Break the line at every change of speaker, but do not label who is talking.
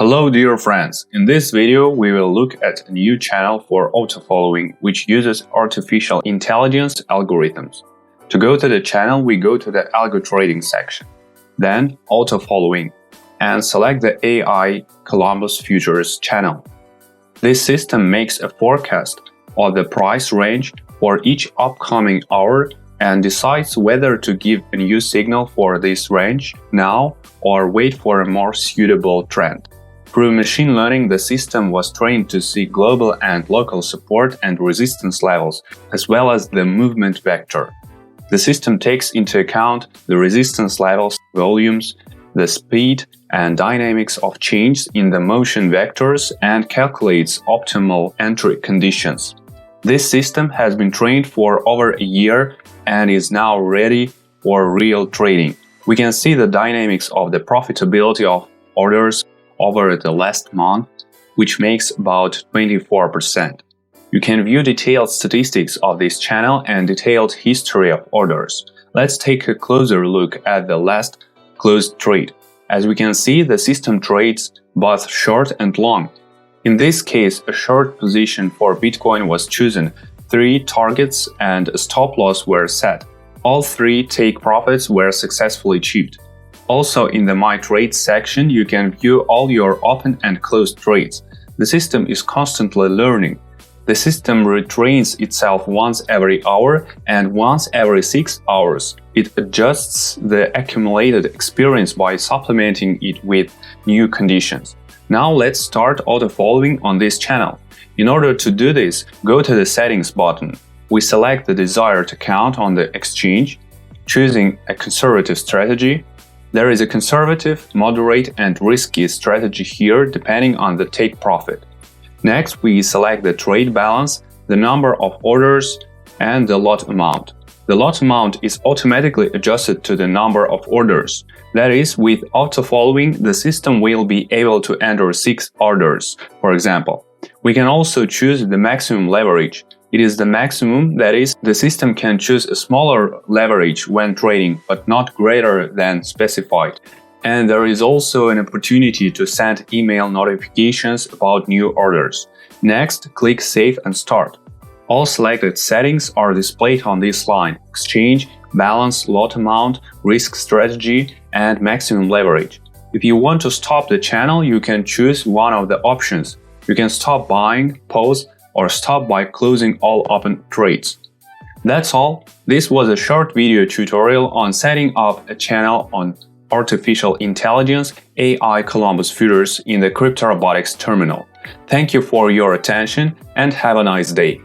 Hello dear friends, in this video we will look at a new channel for Autofollowing which uses artificial intelligence algorithms. To go to the channel we go to the Algo Trading section, then Autofollowing, and select the AI Columbus Futures channel. This system makes a forecast of the price range for each upcoming hour and decides whether to give a new signal for this range now or wait for a more suitable trend. Through machine learning, the system was trained to see global and local support and resistance levels, as well as the movement vector. The system takes into account the resistance levels, volumes, the speed and dynamics of change in the motion vectors and calculates optimal entry conditions. This system has been trained for over a year and is now ready for real trading. We can see the dynamics of the profitability of orders over the last month, which makes about 24%. You can view detailed statistics of this channel and detailed history of orders. Let's take a closer look at the last closed trade. As we can see, the system trades both short and long. In this case, a short position for Bitcoin was chosen, 3 targets and a stop loss were set. All 3 take profits were successfully achieved. Also, in the My Trades section, you can view all your open and closed trades. The system is constantly learning. The system retrains itself once every hour and once every 6 hours. It adjusts the accumulated experience by supplementing it with new conditions. Now let's start autofollowing on this channel. In order to do this, go to the Settings button. We select the desired account on the exchange, choosing a conservative strategy. There is a conservative, moderate and risky strategy here depending on the take profit. Next, we select the trade balance, the number of orders and the lot amount. The lot amount is automatically adjusted to the number of orders. That is, with autofollowing, the system will be able to enter 6 orders, for example. We can also choose the maximum leverage. It is the maximum, that is, the system can choose a smaller leverage when trading, but not greater than specified. And there is also an opportunity to send email notifications about new orders. Next, click Save and Start. All selected settings are displayed on this line: exchange, balance, lot amount, risk strategy, and maximum leverage. If you want to stop the channel, you can choose one of the options. You can stop buying, pause, or stop by closing all open trades. That's all. This was a short video tutorial on setting up a channel on artificial intelligence AI Columbus Futures in the Cryptorobotics terminal. Thank you for your attention and have a nice day.